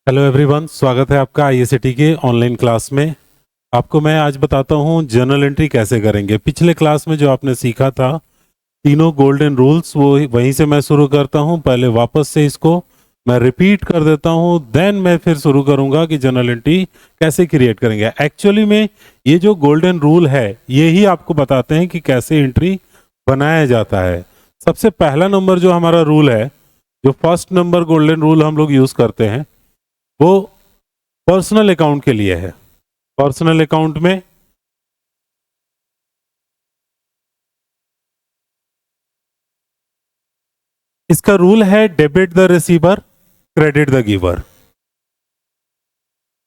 Hello everyone, स्वागत है आपका आईएसटी के ऑनलाइन क्लास में। आपको मैं आज बताता हूँ जर्नल एंट्री कैसे करेंगे। पिछले क्लास में जो आपने सीखा था तीनों गोल्डन रूल्स, वो वहीं से मैं शुरू करता हूँ। पहले वापस से इसको मैं रिपीट कर देता हूँ, देन मैं फिर शुरू करूँगा कि जर्नल एंट्री कैसे क्रिएट करेंगे। एक्चुअली में ये जो गोल्डन रूल है ये ही आपको बताते हैं कि कैसे एंट्री बनाया जाता है। सबसे पहला नंबर जो हमारा रूल है, जो फर्स्ट नंबर गोल्डन रूल हम लोग यूज करते हैं, वो पर्सनल अकाउंट के लिए है। पर्सनल अकाउंट में इसका रूल है debit the receiver, credit the giver.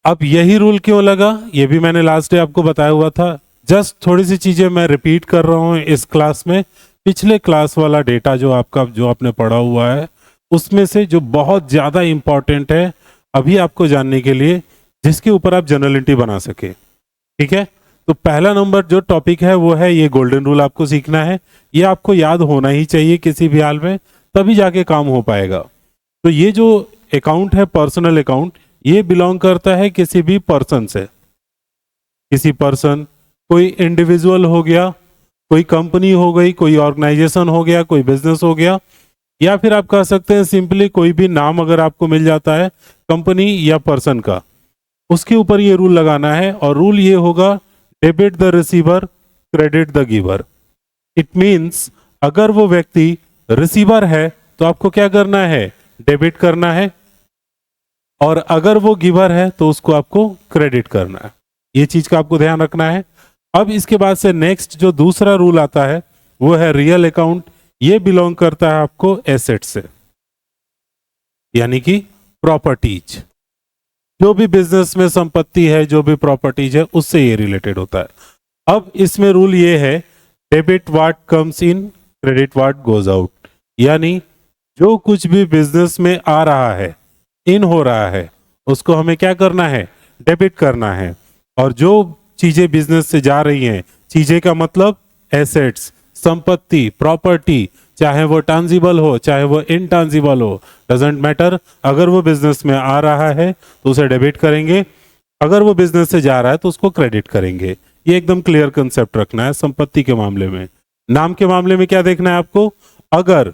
अब यही रूल क्यों लगा, ये भी मैंने लास्ट डे आपको बताया हुआ था। जस्ट थोड़ी सी चीजें मैं रिपीट कर रहा हूं इस क्लास में। पिछले क्लास वाला डेटा जो आपने पढ़ा हुआ है उसमें से जो बहुत ज्यादा इंपॉर्टेंट है अभी आपको जानने के लिए, जिसके ऊपर आप जर्नल एंट्री बना सके। ठीक है, तो पहला नंबर जो टॉपिक है वो है ये गोल्डन रूल, आपको सीखना है। ये आपको याद होना ही चाहिए किसी भी हाल में, तभी जाके काम हो पाएगा। तो ये जो अकाउंट है पर्सनल अकाउंट, ये बिलोंग करता है किसी भी पर्सन से। किसी पर्सन, कोई इंडिविजुअल हो गया, कोई कंपनी हो गई, कोई ऑर्गेनाइजेशन हो गया, कोई बिजनेस हो गया, या फिर आप कह सकते हैं सिंपली कोई भी नाम अगर आपको मिल जाता है कंपनी या पर्सन का, उसके ऊपर ये रूल लगाना है। और रूल ये होगा debit the receiver, credit the giver. It means अगर वो व्यक्ति रिसीवर है तो आपको क्या करना है, डेबिट करना है, और अगर वो गिवर है तो उसको आपको क्रेडिट करना है। ये चीज का आपको ध्यान रखना है। अब इसके बाद से नेक्स्ट जो दूसरा रूल आता है वो है रियल अकाउंट। ये बिलोंग करता है आपको एसेट से, यानी कि प्रॉपर्टीज। जो भी बिजनेस में संपत्ति है, जो भी प्रॉपर्टीज है, उससे ये रिलेटेड होता है। अब इसमें रूल ये है debit what comes in, credit what goes out. यानी जो कुछ भी बिजनेस में आ रहा है, इन हो रहा है, उसको हमें क्या करना है, डेबिट करना है। और जो चीजें बिजनेस से जा रही हैं, चीजें का मतलब एसेट्स, संपत्ति, प्रॉपर्टी, चाहे वो टांजिबल हो चाहे वो इनटांजिबल हो, डजेंट मैटर। अगर वो बिजनेस में आ रहा है तो उसे डेबिट करेंगे, अगर वो बिजनेस से जा रहा है तो उसको क्रेडिट करेंगे। ये एकदम क्लियर कंसेप्ट रखना है संपत्ति के मामले में। नाम के मामले में क्या देखना है आपको, अगर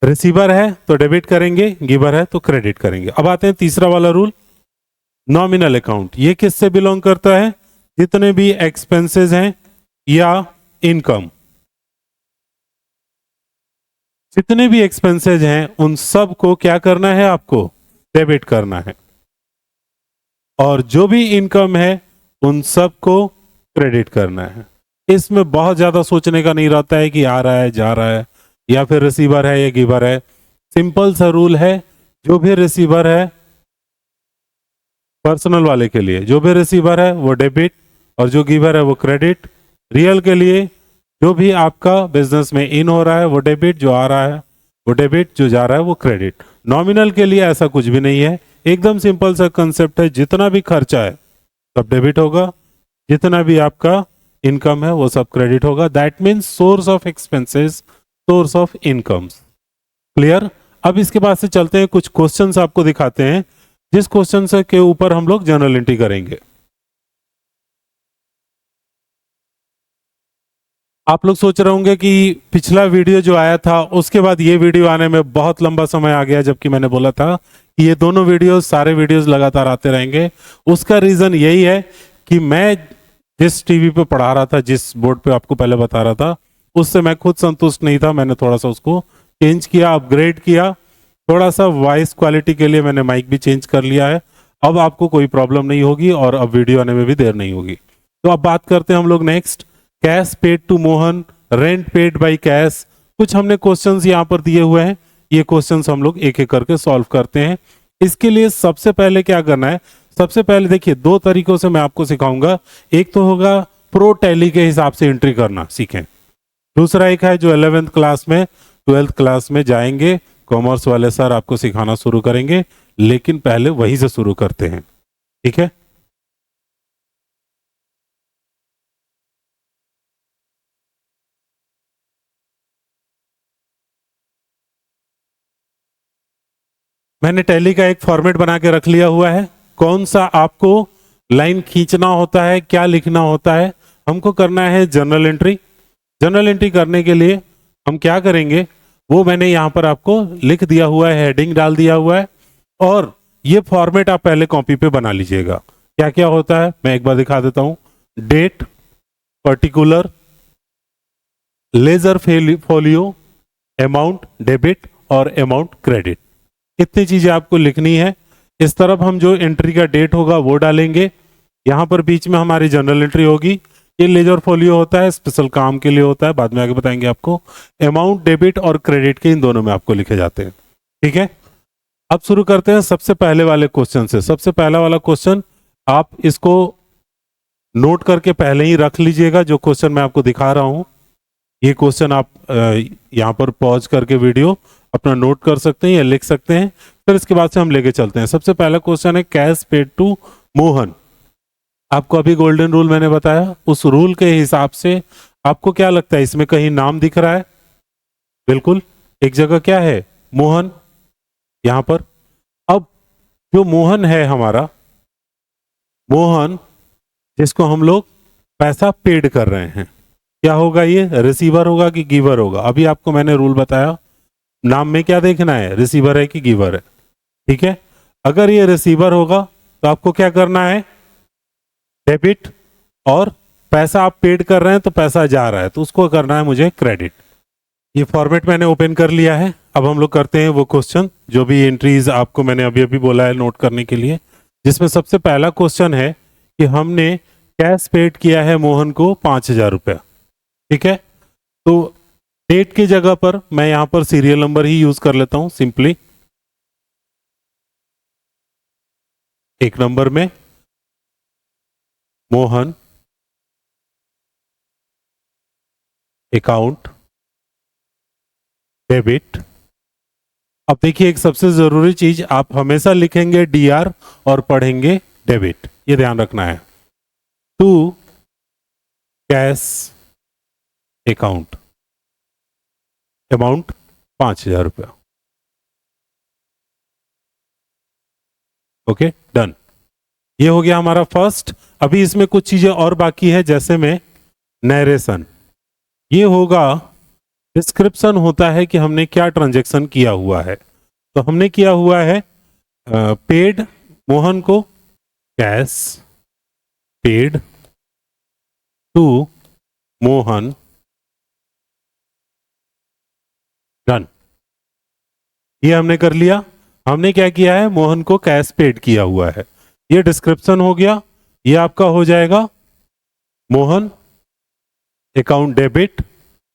रिसीवर है तो डेबिट करेंगे, गिवर है तो क्रेडिट करेंगे। अब आते हैं तीसरा वाला रूल, नॉमिनल अकाउंट। ये किससे बिलोंग करता है, जितने भी एक्सपेंसेस हैं या इनकम, जितने भी एक्सपेंसेस हैं उन सब को क्या करना है, आपको डेबिट करना है। और जो भी इनकम है उन सब को क्रेडिट करना है। इसमें बहुत ज्यादा सोचने का नहीं रहता है कि आ रहा है, जा रहा है, या फिर रिसीवर है या गिवर है। सिंपल सा रूल है, जो भी रिसीवर है पर्सनल वाले के लिए, जो भी रिसीवर है वो डेबिट और जो गिवर है वो क्रेडिट। रियल के लिए जो भी आपका बिजनेस में इन हो रहा है वो डेबिट, जो आ रहा है वो डेबिट, जो जा रहा है वो क्रेडिट। नॉमिनल के लिए ऐसा कुछ भी नहीं है, एकदम सिंपल सा कंसेप्ट है। जितना भी खर्चा है सब डेबिट होगा, जितना भी आपका इनकम है वो सब क्रेडिट होगा। That means source of expenses, source of incomes. Clear. अब इसके बाद से चलते हैं, कुछ क्वेश्चंस आपको दिखाते हैं जिस क्वेश्चन से के ऊपर हम लोग जर्नल एंट्री करेंगे। आप लोग सोच रहे होंगे कि पिछला वीडियो जो आया था उसके बाद ये वीडियो आने में बहुत लंबा समय आ गया, जबकि मैंने बोला था कि ये दोनों वीडियोस, सारे वीडियोस लगातार आते रहेंगे। उसका रीजन यही है कि मैं जिस टीवी पे पढ़ा रहा था, जिस बोर्ड पे आपको पहले बता रहा था, उससे मैं खुद संतुष्ट नहीं था। मैंने थोड़ा सा उसको चेंज किया, अपग्रेड किया। थोड़ा सा वॉइस क्वालिटी के लिए मैंने माइक भी चेंज कर लिया है। अब आपको कोई प्रॉब्लम नहीं होगी और अब वीडियो आने में भी देर नहीं होगी। तो अब बात करते हैं हम लोग next, cash paid to Mohan, rent paid by cash. कुछ हमने क्वेश्चंस यहाँ पर दिए हुए हैं, ये क्वेश्चंस हम लोग एक एक करके सॉल्व करते हैं। इसके लिए सबसे पहले क्या करना है, सबसे पहले देखिए दो तरीकों से मैं आपको सिखाऊंगा। एक तो होगा प्रो टैली के हिसाब से एंट्री करना सीखें, दूसरा एक है जो 11th क्लास में, 12th क्लास में जाएंगे, कॉमर्स वाले सर आपको सिखाना शुरू करेंगे। लेकिन पहले वहीं से शुरू करते हैं, ठीक है। मैंने टैली का एक फॉर्मेट बना के रख लिया हुआ है। कौन सा आपको लाइन खींचना होता है, क्या लिखना होता है, हमको करना है जर्नल एंट्री। जर्नल एंट्री करने के लिए हम क्या करेंगे वो मैंने यहाँ पर आपको लिख दिया हुआ है, हेडिंग डाल दिया हुआ है। और ये फॉर्मेट आप पहले कॉपी पे बना लीजिएगा। क्या क्या होता है मैं एक बार दिखा देता हूँ। Date, particular, ledger folio, amount debit और अमाउंट क्रेडिट, इतनी चीजें आपको लिखनी है। इस तरफ हम जो एंट्री का डेट होगा वो डालेंगे। यहाँ पर बीच में हमारी जनरल एंट्री होगी। ये लेजर फोलियो होता है, स्पेशल काम के लिए होता है, बाद में आगे बताएंगे आपको। अमाउंट डेबिट और क्रेडिट के इन दोनों में आपको लिखे जाते हैं। ठीक है, अब शुरू करते हैं सबसे पहले वाले क्वेश्चन से। सबसे पहला वाला क्वेश्चन आप इसको नोट करके पहले ही रख लीजिएगा। जो क्वेश्चन मैं आपको दिखा रहा हूं ये क्वेश्चन आप यहाँ पर पॉज करके वीडियो अपना नोट कर सकते हैं या लिख सकते हैं, फिर इसके बाद से हम लेके चलते हैं। सबसे पहला क्वेश्चन है कैश पेड टू मोहन। आपको अभी गोल्डन रूल मैंने बताया, उस रूल के हिसाब से आपको क्या लगता है इसमें कहीं नाम दिख रहा है? बिल्कुल, एक जगह क्या है मोहन यहां पर। अब जो मोहन है हमारा, मोहन जिसको हम लोग पैसा पेड कर रहे हैं, क्या होगा ये? रिसीवर होगा कि गिवर होगा? अभी आपको मैंने रूल बताया, नाम में क्या देखना है, रिसीवर है कि गिवर है। ठीक है, अगर ये रिसीवर होगा तो आपको क्या करना है, डेबिट, और पैसा आप पेड कर रहे हैं तो पैसा जा रहा है तो उसको करना है मुझे क्रेडिट। ये फॉर्मेट मैंने ओपन कर लिया है। अब हम लोग करते हैं वो क्वेश्चन जो भी एंट्रीज आपको मैंने अभी अभी बोला है नोट करने के लिए, जिसमें सबसे पहला क्वेश्चन है कि हमने कैश पेड किया है मोहन को 5,000 रुपया। ठीक है, तो डेट की जगह पर मैं यहां पर सीरियल नंबर ही यूज कर लेता हूं सिंपली। एक नंबर में मोहन अकाउंट डेबिट। अब देखिए एक सबसे जरूरी चीज, आप हमेशा लिखेंगे डीआर और पढ़ेंगे डेबिट, ये ध्यान रखना है। टू कैश अकाउंट, अमाउंट 5,000 रुपया। ओके डन, ये हो गया हमारा फर्स्ट। अभी इसमें कुछ चीजें और बाकी है, जैसे में नरेशन, ये होगा डिस्क्रिप्शन होता है कि हमने क्या ट्रांजैक्शन किया हुआ है। तो हमने किया हुआ है पेड मोहन को cash paid to Mohan, done, ये हमने कर लिया। हमने क्या किया है, मोहन को कैश पेड किया हुआ है, ये डिस्क्रिप्शन हो गया। ये आपका हो जाएगा मोहन अकाउंट डेबिट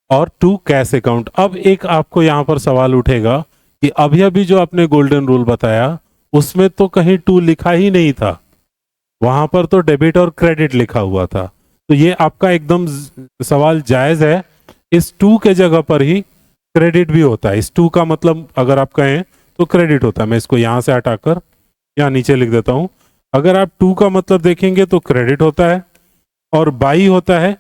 और टू कैश अकाउंट। अब एक आपको यहां पर सवाल उठेगा कि अभी अभी जो आपने गोल्डन रूल बताया उसमें तो कहीं टू लिखा ही नहीं था, वहां पर तो डेबिट और क्रेडिट लिखा हुआ था। तो ये आपका एकदम सवाल जायज है। इस टू के जगह पर ही क्रेडिट भी होता है। इस टू का मतलब अगर आप कहें तो क्रेडिट होता है। मैं इसको यहां से हटाकर यहाँ नीचे लिख देता हूं। अगर आप टू का मतलब देखेंगे तो क्रेडिट होता है, और बाई होता है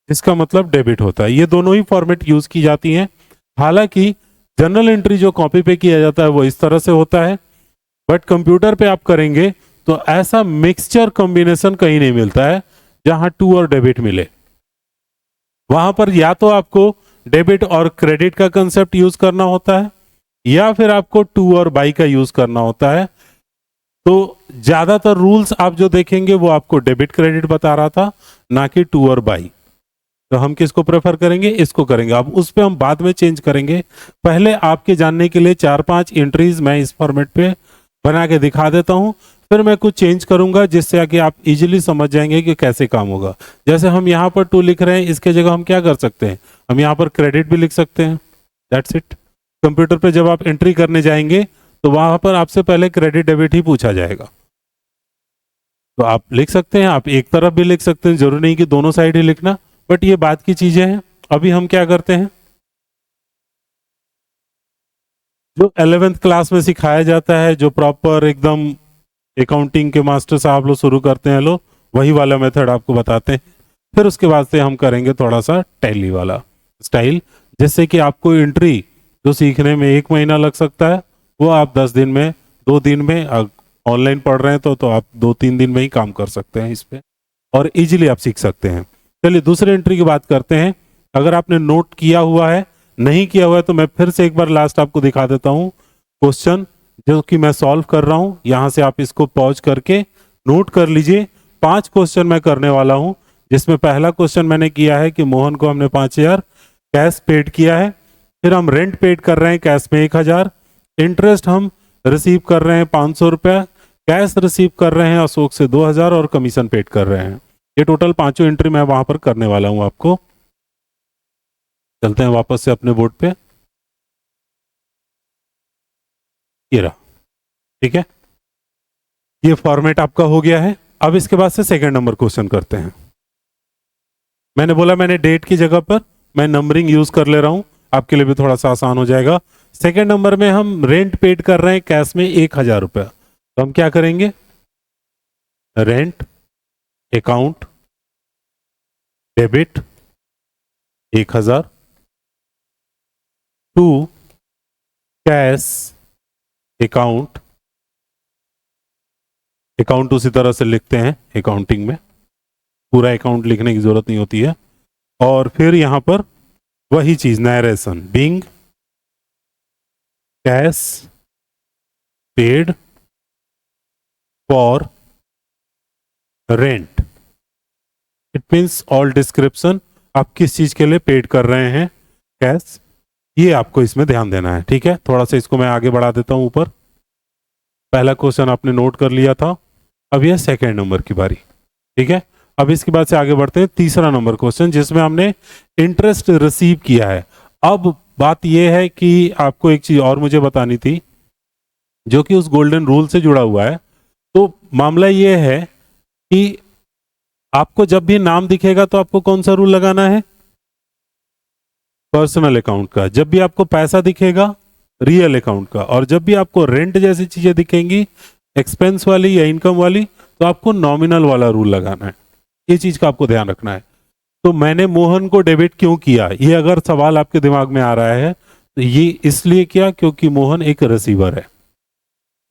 इसका मतलब डेबिट होता है। ये दोनों ही फॉर्मेट यूज की जाती हैं। हालांकि जनरल एंट्री जो कॉपी पे किया जाता है वो इस तरह से होता है, बट कंप्यूटर पे आप करेंगे तो ऐसा मिक्सचर कॉम्बिनेशन कहीं नहीं मिलता है जहां टू और डेबिट मिले। वहां पर या तो आपको डेबिट और क्रेडिट का कंसेप्ट यूज करना होता है, या फिर आपको टू और बाई का यूज करना होता है। तो ज्यादातर रूल्स आप जो देखेंगे वो आपको डेबिट क्रेडिट बता रहा था, ना कि टू और बाई। तो हम किसको प्रेफर करेंगे, इसको करेंगे। अब उस पर हम बाद में चेंज करेंगे। पहले आपके जानने के लिए 4-5 एंट्रीज मैं इस फॉर्मेट पे बना के दिखा देता हूं, फिर मैं कुछ चेंज करूंगा जिससे कि आप इजीली समझ जाएंगे कि कैसे काम होगा। जैसे हम यहाँ पर टू लिख रहे हैं, इसके जगह हम क्या कर सकते हैं, हम यहाँ पर क्रेडिट भी लिख सकते हैं। That's it. कंप्यूटर पे जब आप एंट्री करने जाएंगे तो वहां पर आपसे पहले क्रेडिट डेबिट ही पूछा जाएगा। तो आप लिख सकते हैं, आप एक तरफ भी लिख सकते हैं, जरूरी नहीं कि दोनों साइड ही लिखना, बट ये बात की चीजें हैं। अभी हम क्या करते हैं, जो 11th क्लास में सिखाया जाता है, जो प्रॉपर एकदम अकाउंटिंग के मास्टर साहब लोग शुरू करते हैं लोग, वही वाला मेथड आपको बताते हैं। फिर उसके बाद से हम करेंगे थोड़ा सा टैली वाला स्टाइल, जिससे कि आपको एंट्री जो सीखने में 1 महीना लग सकता है वो आप 10 दिन में 2 दिन में, ऑनलाइन पढ़ रहे हैं तो आप 2-3 दिन में ही काम कर सकते हैं इस पे और इजीली आप सीख सकते हैं। चलिए दूसरे एंट्री की बात करते हैं। अगर आपने नोट किया हुआ है, नहीं किया हुआ है, तो मैं फिर से एक बार लास्ट आपको दिखा देता हूँ क्वेश्चन जो कि मैं सॉल्व कर रहा हूँ। यहाँ से आप इसको पॉज करके नोट कर लीजिए। 5 क्वेश्चन मैं करने वाला हूँ, जिसमें पहला क्वेश्चन मैंने किया है कि मोहन को हमने 5,000 कैश पेड किया है। फिर हम रेंट पेड कर रहे हैं कैश में 1,000, इंटरेस्ट हम रिसीव कर रहे हैं 500 रुपया, कैश रिसीव कर रहे हैं अशोक से 2,000 और कमीशन पेड कर रहे हैं। ये टोटल 5 एंट्री मैं वहां पर करने वाला हूं आपको। चलते हैं वापस से अपने बोर्ड पे। ये रहा, ठीक है, ये फॉर्मेट आपका हो गया है। अब इसके बाद से सेकंड नंबर क्वेश्चन करते हैं। मैंने बोला मैंने डेट की जगह पर मैं नंबरिंग यूज कर ले रहा हूं, आपके लिए भी थोड़ा सा आसान हो जाएगा। सेकंड नंबर में हम रेंट पेड कर रहे हैं कैश में 1,000 रुपया, तो हम क्या करेंगे, rent account debit 1,000 to cash account, account उसी तरह से लिखते हैं अकाउंटिंग में, पूरा अकाउंट लिखने की जरूरत नहीं होती है। और फिर यहां पर वही चीज narration, being cash paid for rent, it means all description, आप किस चीज के लिए पेड कर रहे हैं कैश, ये आपको इसमें ध्यान देना है। ठीक है, थोड़ा सा इसको मैं आगे बढ़ा देता हूं ऊपर। पहला क्वेश्चन आपने नोट कर लिया था, अब यह सेकेंड नंबर की बारी। ठीक है, अब इसके बाद से आगे बढ़ते हैं तीसरा नंबर क्वेश्चन, जिसमें हमने इंटरेस्ट रिसीव किया है। अब बात यह है कि आपको एक चीज और मुझे बतानी थी जो कि उस गोल्डन रूल से जुड़ा हुआ है। तो मामला यह है कि आपको जब भी नाम दिखेगा तो आपको कौन सा रूल लगाना है, पर्सनल अकाउंट का। जब भी आपको पैसा दिखेगा, रियल अकाउंट का। और जब भी आपको रेंट जैसी चीजें दिखेंगी, एक्सपेंस वाली या इनकम वाली, तो आपको नॉमिनल वाला रूल लगाना है। ये चीज का आपको ध्यान रखना है। तो मैंने मोहन को डेबिट क्यों किया, ये अगर सवाल आपके दिमाग में आ रहा है तो ये इसलिए किया क्योंकि मोहन एक रिसीवर है।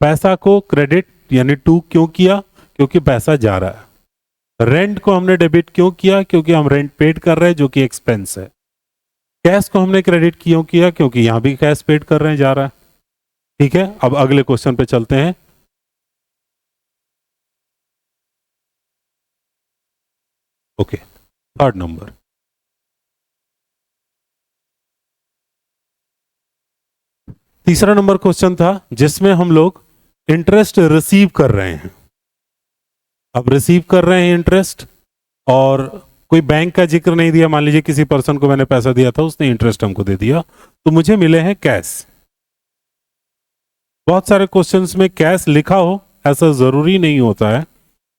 पैसा को क्रेडिट यानी टू क्यों किया, क्योंकि पैसा जा रहा है। रेंट को हमने डेबिट क्यों किया, क्योंकि हम रेंट पेड कर रहे हैं जो कि एक्सपेंस है। कैश को हमने क्रेडिट क्यों किया, क्योंकि यहां भी कैश पेड कर रहे हैं, जा रहा है। ठीक है, अब अगले क्वेश्चन पे चलते हैं। Okay, third number. तीसरा नंबर क्वेश्चन था जिसमें हम लोग इंटरेस्ट रिसीव कर रहे हैं। अब रिसीव कर रहे हैं इंटरेस्ट, और कोई बैंक का जिक्र नहीं दिया। मान लीजिए किसी पर्सन को मैंने पैसा दिया था, उसने इंटरेस्ट हमको दे दिया, तो मुझे मिले हैं कैश। बहुत सारे क्वेश्चंस में कैश लिखा हो ऐसा जरूरी नहीं होता है,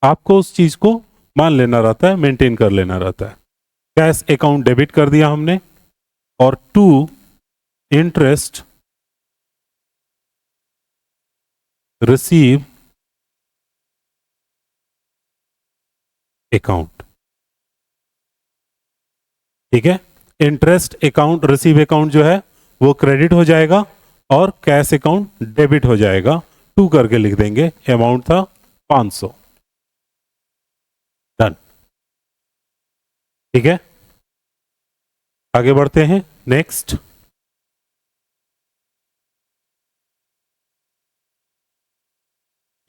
आपको उस चीज को मान लेना रहता है, मेंटेन कर लेना रहता है। कैश अकाउंट डेबिट कर दिया हमने, और टू इंटरेस्ट रिसीव अकाउंट। ठीक है, इंटरेस्ट अकाउंट रिसीव अकाउंट जो है वो क्रेडिट हो जाएगा और कैश अकाउंट डेबिट हो जाएगा। टू करके लिख देंगे, अमाउंट था 500। डन। ठीक है, आगे बढ़ते हैं नेक्स्ट।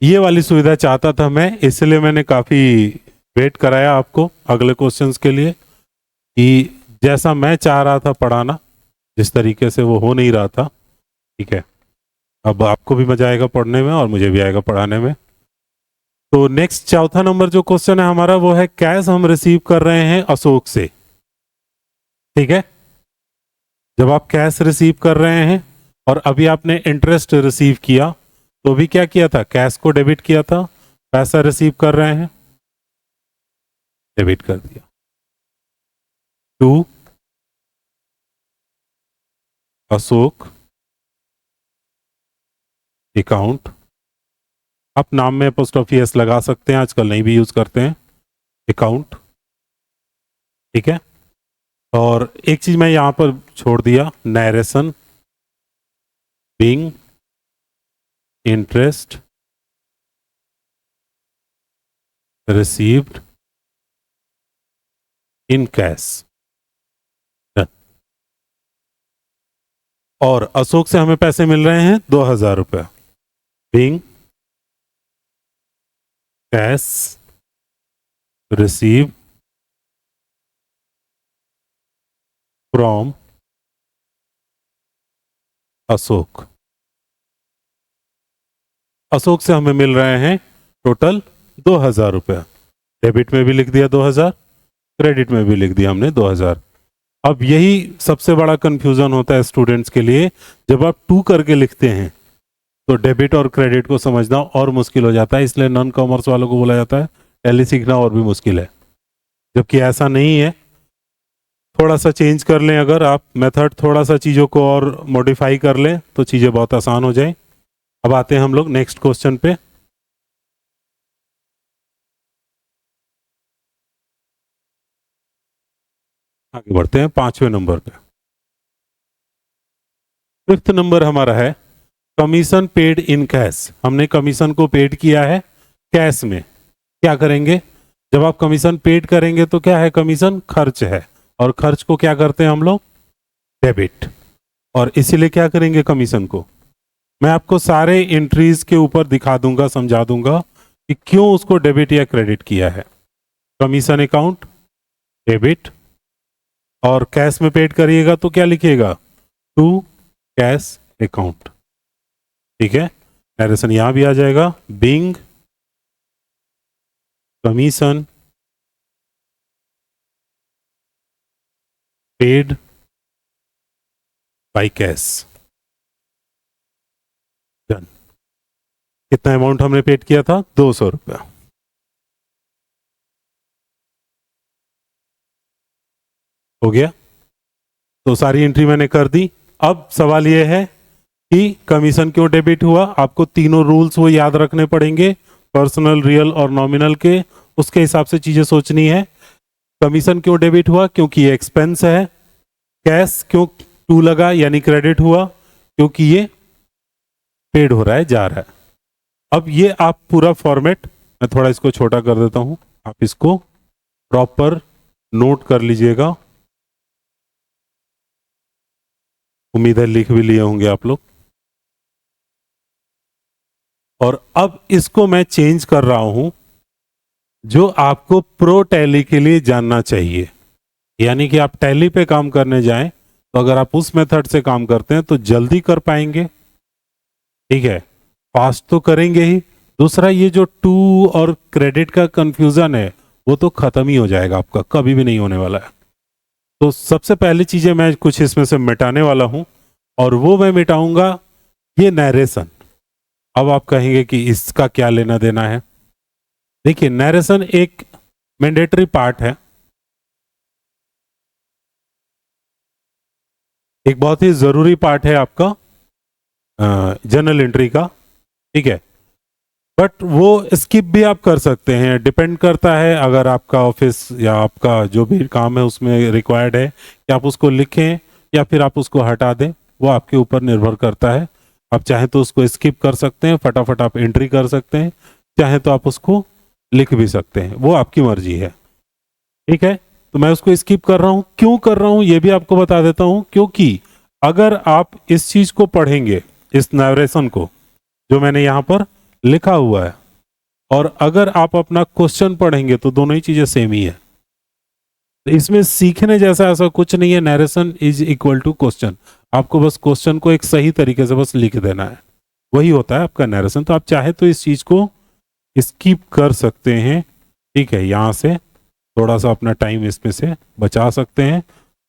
ये वाली सुविधा चाहता था मैं, इसलिए मैंने काफी वेट कराया आपको अगले क्वेश्चंस के लिए, कि जैसा मैं चाह रहा था पढ़ाना, जिस तरीके से वो हो नहीं रहा था। ठीक है, अब आपको भी मजा आएगा पढ़ने में और मुझे भी आएगा पढ़ाने में। तो नेक्स्ट चौथा नंबर जो क्वेश्चन है हमारा, वो है कैश हम रिसीव कर रहे हैं अशोक से। ठीक है, जब आप कैश रिसीव कर रहे हैं और अभी आपने इंटरेस्ट रिसीव किया, तो भी क्या किया था, कैश को डेबिट किया था, पैसा रिसीव कर रहे हैं, डेबिट कर दिया। टू अशोक अकाउंट, आप नाम में अपोस्ट्रोफी एस लगा सकते हैं, आजकल नहीं भी यूज करते हैं, अकाउंट। ठीक है, और एक चीज मैं यहां पर छोड़ दिया, narration being interest received in cash. और अशोक से हमें पैसे मिल रहे हैं 2000 रुपये। Being cash receive from Ashok. Ashok से हमें मिल रहे हैं टोटल 2000 रुपये। डेबिट में भी लिख दिया 2000, क्रेडिट में भी लिख दिया हमने 2000। अब यही सबसे बड़ा कंफ्यूजन होता है स्टूडेंट्स के लिए, जब आप टू करके लिखते हैं तो डेबिट और क्रेडिट को समझना और मुश्किल हो जाता है। इसलिए नॉन कॉमर्स वालों को बोला जाता है टैली सीखना और भी मुश्किल है, जबकि ऐसा नहीं है। थोड़ा सा चेंज कर लें, अगर आप मेथड थोड़ा सा चीज़ों को और मॉडिफाई कर लें तो चीज़ें बहुत आसान हो जाए। अब आते हैं हम लोग नेक्स्ट क्वेश्चन पे। आगे बढ़ते हैं 5वें नंबर पे। 5th नंबर हमारा है कमीशन पेड इन कैश। हमने कमीशन को पेड किया है कैश में। क्या करेंगे, जब आप कमीशन पेड करेंगे तो क्या है, कमीशन खर्च है, और खर्च को क्या करते हैं हम लोग, डेबिट। और इसीलिए क्या करेंगे, कमीशन को मैं आपको सारे एंट्रीज के ऊपर दिखा दूंगा, समझा दूंगा कि क्यों उसको डेबिट या क्रेडिट किया है। कमीशन अकाउंट डेबिट, और कैश में पेड करिएगा तो क्या लिखिएगा, टू कैश अकाउंट। ठीक है, नरेशन यहां भी आ जाएगा, being commission paid by cash. Done. कितना अमाउंट हमने पेड किया था, 200 रुपया। हो गया, तो सारी एंट्री मैंने कर दी। अब सवाल यह है कि कमीशन क्यों डेबिट हुआ। आपको तीनों रूल्स वो याद रखने पड़ेंगे, पर्सनल, रियल और नॉमिनल के। उसके हिसाब से चीजें सोचनी है। कमीशन क्यों डेबिट हुआ, क्योंकि ये एक्सपेंस है। कैश क्यों टू लगा यानी क्रेडिट हुआ, क्योंकि ये पेड हो रहा है, जा रहा है। अब ये आप पूरा फॉर्मेट, मैं थोड़ा इसको छोटा कर देता हूं, आप इसको प्रॉपर नोट कर लीजिएगा। उम्मीद है लिख भी लिए होंगे आप लोग। और अब इसको मैं चेंज कर रहा हूं, जो आपको प्रो टैली के लिए जानना चाहिए। यानी कि आप टैली पे काम करने जाएं तो अगर आप उस मेथड से काम करते हैं तो जल्दी कर पाएंगे। ठीक है, फास्ट तो करेंगे ही। दूसरा, ये जो टू और क्रेडिट का कंफ्यूजन है वो तो खत्म ही हो जाएगा आपका, कभी भी नहीं होने वाला है। तो सबसे पहली चीजें मैं कुछ इसमें से मिटाने वाला हूं, और वो मैं मिटाऊंगा ये नरेशन। अब आप कहेंगे कि इसका क्या लेना देना है। देखिए, नरेशन एक मैंडेटरी पार्ट है, एक बहुत ही जरूरी पार्ट है आपका जर्नल एंट्री का। ठीक है, बट वो स्किप भी आप कर सकते हैं, डिपेंड करता है अगर आपका ऑफिस या आपका जो भी काम है उसमें रिक्वायर्ड है कि आप उसको लिखें या फिर आप उसको हटा दें, वो आपके ऊपर निर्भर करता है। आप चाहें तो उसको स्किप कर सकते हैं, फटाफट आप एंट्री कर सकते हैं, चाहे तो आप उसको लिख भी सकते हैं, वो आपकी मर्जी है। ठीक है, तो मैं उसको स्किप कर रहा हूं। क्यों कर रहा हूं ये भी आपको बता देता हूं, क्योंकि अगर आप इस चीज को पढ़ेंगे, इस नरेशन को जो मैंने यहां पर लिखा हुआ है, और अगर आप अपना क्वेश्चन पढ़ेंगे तो दोनों ही चीजें सेम ही है। तो इसमें सीखने जैसा ऐसा कुछ नहीं है। Narration is equal to question. आपको बस क्वेश्चन को एक सही तरीके से बस लिख देना है, वही होता है आपका नरेशन। तो आप चाहे तो इस चीज को स्किप कर सकते हैं। ठीक है, यहां से थोड़ा सा अपना टाइम इसमें से बचा सकते हैं,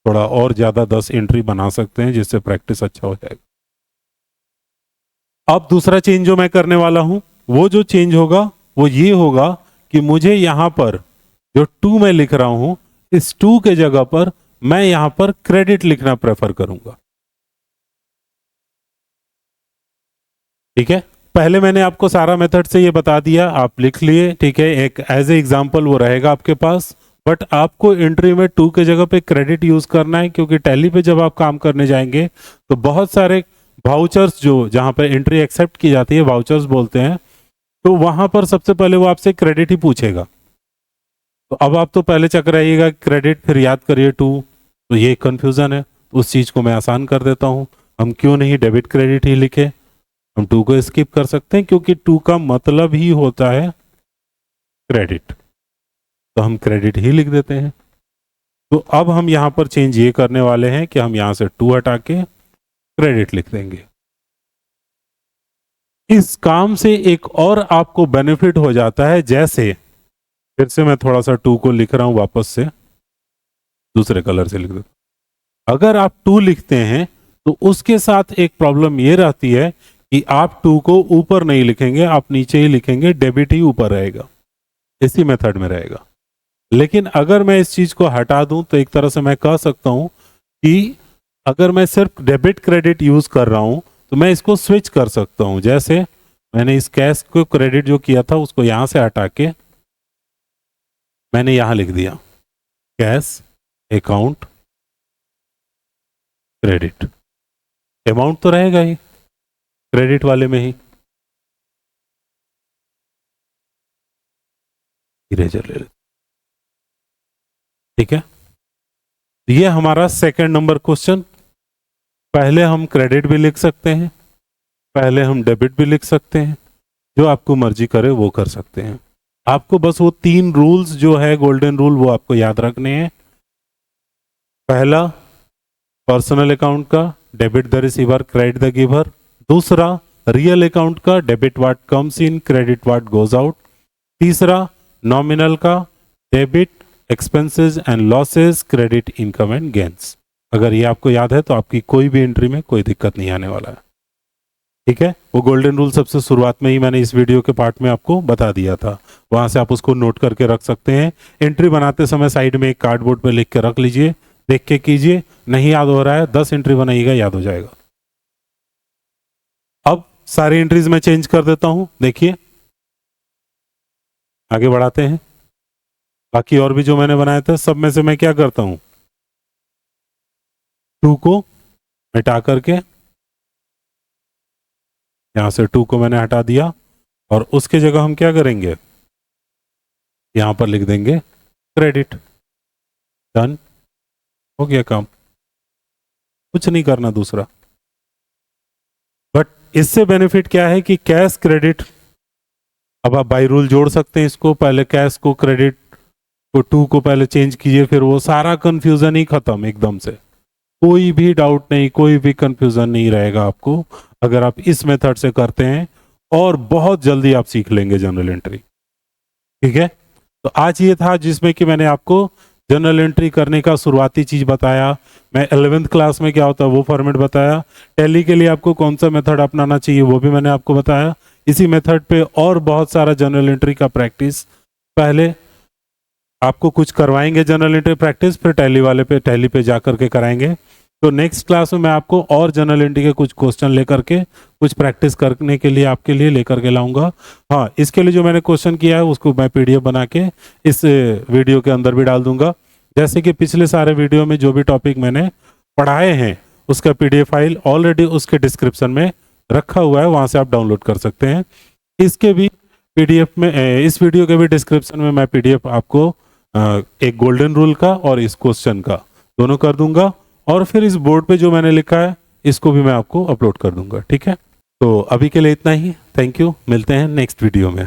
थोड़ा और ज्यादा 10 एंट्री बना सकते हैं, जिससे प्रैक्टिस अच्छा हो जाएगा। अब दूसरा चेंज जो मैं करने वाला हूं, वो जो चेंज होगा वो ये होगा कि मुझे यहां पर जो टू मैं लिख रहा हूं, इस टू के जगह पर मैं यहां पर क्रेडिट लिखना प्रेफर करूंगा। ठीक है, पहले मैंने आपको सारा मेथड से ये बता दिया, आप लिख लिए। ठीक है, एक एज ए एग्जांपल वो रहेगा आपके पास, बट आपको एंट्री में टू के जगह पे क्रेडिट यूज करना है, क्योंकि टैली पे जब आप काम करने जाएंगे तो बहुत सारे वाउचर्स जो जहाँ पर एंट्री एक्सेप्ट की जाती है वाउचर्स बोलते हैं, तो वहां पर सबसे पहले वो आपसे क्रेडिट ही पूछेगा। तो अब आप तो पहले चेक रहिएगा क्रेडिट, फिर याद करिए टू, तो ये कंफ्यूजन है। उस चीज को मैं आसान कर देता हूँ। हम क्यों नहीं डेबिट क्रेडिट ही लिखे, हम टू को स्किप कर सकते हैं क्योंकि टू का मतलब ही होता है क्रेडिट, तो हम क्रेडिट ही लिख देते हैं। तो अब हम यहां पर चेंज ये करने वाले हैं कि हम यहां से टू हटा के क्रेडिट लिख देंगे। इस काम से एक और आपको बेनिफिट हो जाता है, जैसे फिर से मैं थोड़ा सा टू को लिख रहा हूं, वापस से दूसरे कलर से लिख देता। अगर आप टू लिखते हैं तो उसके साथ एक प्रॉब्लम ये रहती है कि आप टू को ऊपर नहीं लिखेंगे, आप नीचे ही लिखेंगे, डेबिट ही ऊपर रहेगा, इसी मेथड में रहेगा। लेकिन अगर मैं इस चीज को हटा दूं तो एक तरह से मैं कह सकता हूं कि अगर मैं सिर्फ डेबिट क्रेडिट यूज कर रहा हूं तो मैं इसको स्विच कर सकता हूं। जैसे मैंने इस कैश को क्रेडिट जो किया था उसको यहां से हटा के मैंने यहां लिख दिया कैश अकाउंट क्रेडिट। अमाउंट तो रहेगा ही क्रेडिट वाले में ही, इरेजर ले लेते, ठीक है। ये हमारा सेकंड नंबर क्वेश्चन। पहले हम क्रेडिट भी लिख सकते हैं, पहले हम डेबिट भी लिख सकते हैं, जो आपको मर्जी करे वो कर सकते हैं। आपको बस वो 3 रूल्स जो है गोल्डन रूल वो आपको याद रखने हैं। पहला पर्सनल अकाउंट का debit the receiver credit the giver. दूसरा रियल अकाउंट का debit what comes in credit what goes out. तीसरा नॉमिनल का debit expenses and losses credit income and gains. अगर ये आपको याद है तो आपकी कोई भी एंट्री में कोई दिक्कत नहीं आने वाला है, ठीक है। वो गोल्डन रूल सबसे शुरुआत में ही मैंने इस वीडियो के पार्ट में आपको बता दिया था, वहां से आप उसको नोट करके रख सकते हैं। एंट्री बनाते समय साइड में एक कार्डबोर्ड पे लिख के रख लीजिए, देख के कीजिए। नहीं याद हो रहा है 10 एंट्री बनाइएगा, याद हो जाएगा। अब सारी एंट्रीज में चेंज कर देता हूं, देखिए आगे बढ़ाते हैं। बाकी और भी जो मैंने बनाया था सब में से मैं क्या करता हूं, टू को हटा करके यहां से टू को मैंने हटा दिया और उसके जगह हम क्या करेंगे, यहां पर लिख देंगे क्रेडिट। डन, हो गया काम, कुछ नहीं करना दूसरा। बट इससे बेनिफिट क्या है कि कैश क्रेडिट, अब आप बाई रूल जोड़ सकते हैं इसको। पहले कैश को क्रेडिट को टू को पहले चेंज कीजिए, फिर वो सारा कंफ्यूजन ही खत्म एकदम से। कोई भी डाउट नहीं, कोई भी कंफ्यूजन नहीं रहेगा आपको अगर आप इस मेथड से करते हैं, और बहुत जल्दी आप सीख लेंगे जनरल एंट्री, ठीक है। तो आज ये था जिसमें कि मैंने आपको जनरल एंट्री करने का शुरुआती चीज बताया। मैं 11th क्लास में क्या होता है वो फॉर्मेट बताया। टैली के लिए आपको कौन सा मेथड अपनाना चाहिए वो भी मैंने आपको बताया। इसी मेथड पे और बहुत सारा जनरल एंट्री का प्रैक्टिस, पहले आपको कुछ करवाएंगे जनरल एंट्री प्रैक्टिस, फिर टैली पे जा करके कराएंगे। तो नेक्स्ट क्लास में मैं आपको और जनरल एंट्री के कुछ क्वेश्चन लेकर के कुछ प्रैक्टिस करने के लिए आपके लिए लेकर के लाऊंगा। हाँ, इसके लिए जो मैंने क्वेश्चन किया है उसको मैं पीडीएफ बना के इस वीडियो के अंदर भी डाल दूंगा। जैसे कि पिछले सारे वीडियो में जो भी टॉपिक मैंने पढ़ाए हैं उसका पीडीएफ फाइल ऑलरेडी उसके डिस्क्रिप्शन में रखा हुआ है, वहां से आप डाउनलोड कर सकते हैं। इसके भी पीडीएफ में, इस वीडियो के भी डिस्क्रिप्शन में मैं पीडीएफ आपको एक गोल्डन रूल का और इस क्वेश्चन का दोनों कर दूंगा, और फिर इस बोर्ड पे जो मैंने लिखा है इसको भी मैं आपको अपलोड कर दूंगा, ठीक है। तो अभी के लिए इतना ही, थैंक यू, मिलते हैं नेक्स्ट वीडियो में।